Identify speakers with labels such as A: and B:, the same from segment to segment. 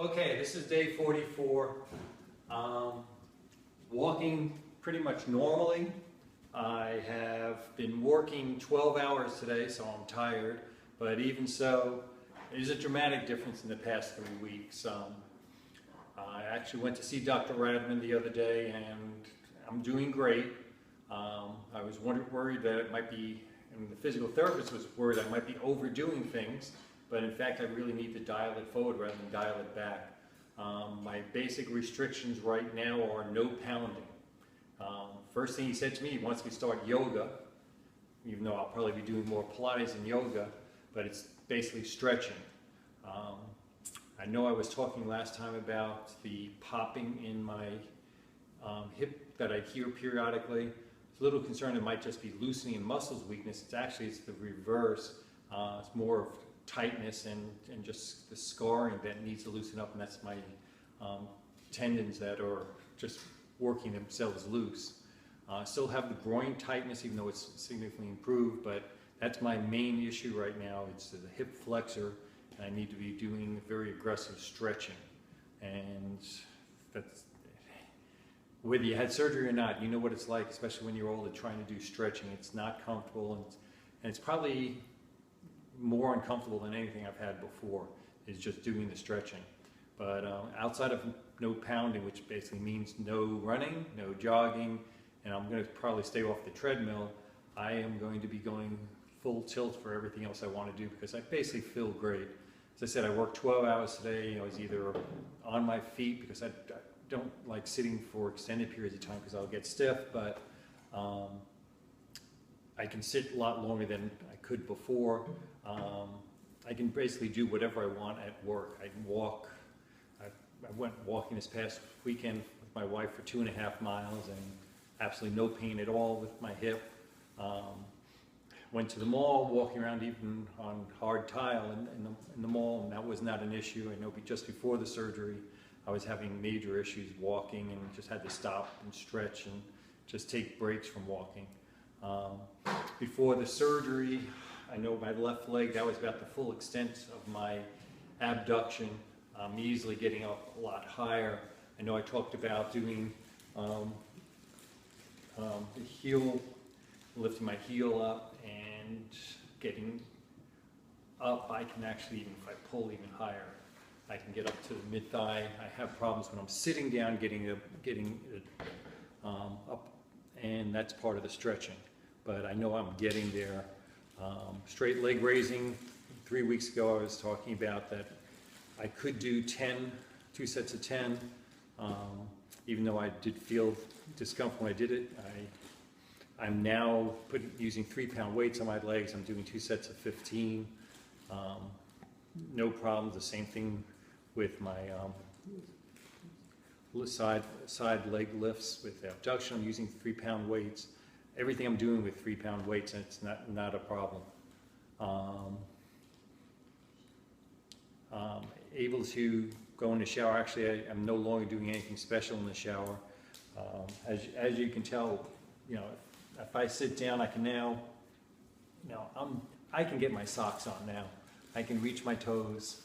A: Okay, this is day 44. Walking pretty much normally. I have been working 12 hours today, so I'm tired. But even so, there's a dramatic difference in the past 3 weeks. I actually went to see Dr. Radman the other day, and I'm doing great. I was worried that it might be, and the physical therapist was worried I might be overdoing things. But in fact, I really need to dial it forward rather than dial it back. My basic restrictions right now are no pounding. First thing he said to me, he wants me to start yoga, even though I'll probably be doing more Pilates than yoga, but it's basically stretching. I know I was talking last time about the popping in my hip that I hear periodically. I was a little concerned it might just be loosening and muscles weakness. It's the reverse. It's more of tightness and just the scarring that needs to loosen up, and that's my tendons that are just working themselves loose. Still have the groin tightness, even though it's significantly improved, but that's my main issue right now. It's the hip flexor, and I need to be doing very aggressive stretching. And that's, whether you had surgery or not, you know what it's like, especially when you're older, trying to do stretching. It's not comfortable, and it's probably more uncomfortable than anything I've had before, is just doing the stretching. But outside of no pounding, which basically means no running, no jogging, and I'm going to probably stay off the treadmill, I am going to be going full tilt for everything else I want to do, because I basically feel great. As I said, I worked 12 hours today. I was either on my feet, because I don't like sitting for extended periods of time because I'll get stiff, but I can sit a lot longer than I could before. I can basically do whatever I want at work. I can walk. I went walking this past weekend with my wife for 2.5 miles, and absolutely no pain at all with my hip. Went to the mall, walking around even on hard tile in the mall, and that was not an issue. I know just before the surgery, I was having major issues walking and just had to stop and stretch and just take breaks from walking. Before the surgery, I know my left leg, that was about the full extent of my abduction. I'm easily getting up a lot higher. I know I talked about doing the heel, lifting my heel up and getting up. I can actually, even if I pull even higher, I can get up to the mid-thigh. I have problems when I'm sitting down getting it up, and that's part of the stretching. But I know I'm getting there. Straight leg raising, 3 weeks ago I was talking about that I could do 2 sets of 10, even though I did feel discomfort when I did it. I'm now using 3-pound weights on my legs. I'm doing 2 sets of 15. No problems. The same thing with my side leg lifts with abduction. I'm using 3-pound weights. Everything I'm doing with 3-pound weights, and it's not a problem. Able to go in the shower. Actually, I'm no longer doing anything special in the shower. As you can tell, you know, if I sit down, I can now, you know, I can get my socks on now. I can reach my toes.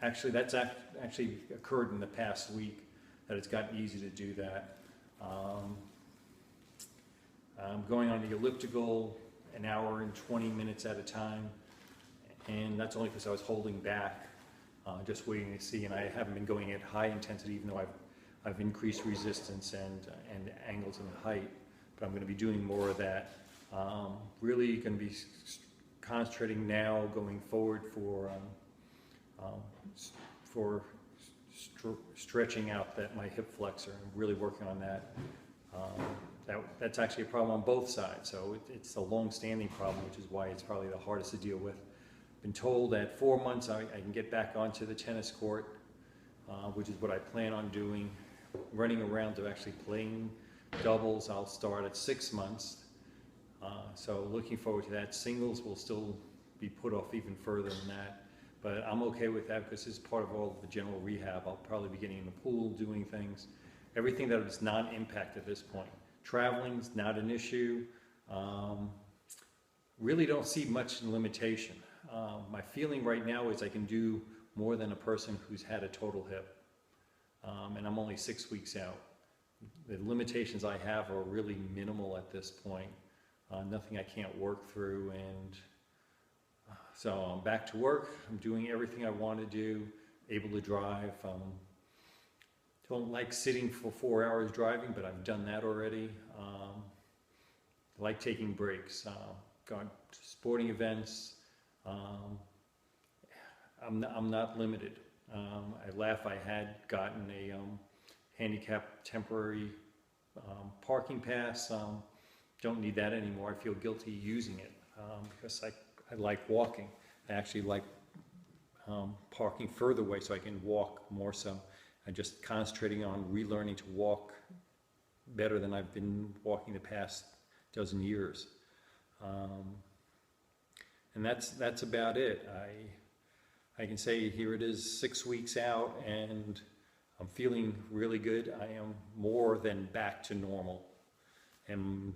A: Actually, that's actually occurred in the past week, that it's gotten easy to do that. I'm going on the elliptical an hour and 20 minutes at a time, and that's only because I was holding back, just waiting to see, and I haven't been going at high intensity, even though I've increased resistance and angles and height, but I'm going to be doing more of that. Really going to be concentrating now going forward for stretching out my hip flexor, and really working on that. That's actually a problem on both sides, so it's a long-standing problem, which is why it's probably the hardest to deal with. Been told that 4 months I can get back onto the tennis court, which is what I plan on doing. Running around to actually playing doubles, I'll start at 6 months. So looking forward to that. Singles will still be put off even further than that, but I'm okay with that because it's part of all of the general rehab. I'll probably be getting in the pool, doing things, everything that is non-impact at this point. Traveling's not an issue. Really don't see much limitation. My feeling right now is I can do more than a person who's had a total hip. And I'm only 6 weeks out. The limitations I have are really minimal at this point. Nothing I can't work through, and so I'm back to work. I'm doing everything I want to do, able to drive. Don't like sitting for 4 hours driving, but I've done that already. I like taking breaks, going to sporting events. I'm not limited. I laugh, I had gotten a handicap temporary parking pass. Don't need that anymore. I feel guilty using it because I like walking. I actually like parking further away so I can walk more, so I'm just concentrating on relearning to walk better than I've been walking the past dozen years. And that's about it. I can say here it is 6 weeks out, and I'm feeling really good. I am more than back to normal. And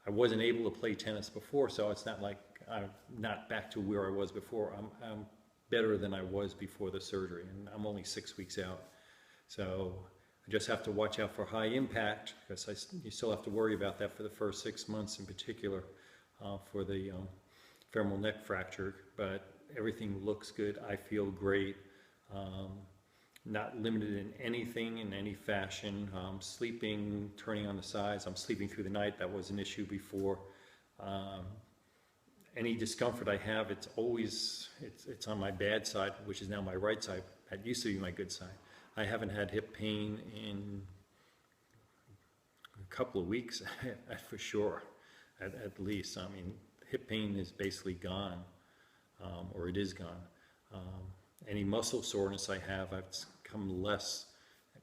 A: I wasn't able to play tennis before, so it's not like I'm not back to where I was before. I'm better than I was before the surgery, and I'm only 6 weeks out. So I just have to watch out for high impact, because you still have to worry about that for the first 6 months in particular for the femoral neck fracture. But everything looks good. I feel great. Not limited in anything, in any fashion. Sleeping, turning on the sides. I'm sleeping through the night. That was an issue before. Any discomfort I have, it's always, it's on my bad side, which is now my right side. That used to be my good side. I haven't had hip pain in a couple of weeks, for sure, at least. I mean, hip pain is basically gone, or it is gone. Any muscle soreness I have, it's come less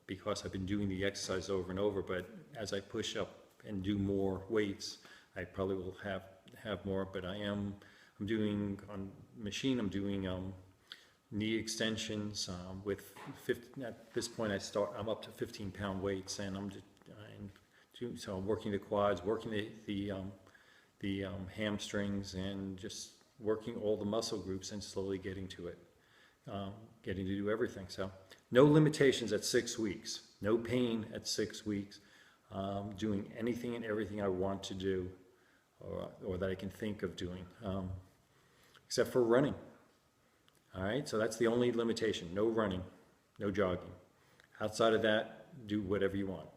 A: because I've been doing the exercise over and over, but as I push up and do more weights, I probably will have more. But I'm doing on machine, I'm doing knee extensions with 50, at this point I'm up to 15-pound weights, and so I'm working the quads, working the hamstrings, and just working all the muscle groups and slowly getting to it. Getting to do everything. So no limitations at 6 weeks, no pain at 6 weeks, doing anything and everything I want to do, or that I can think of doing, except for running. All right, so that's the only limitation. No running, no jogging. Outside of that, do whatever you want.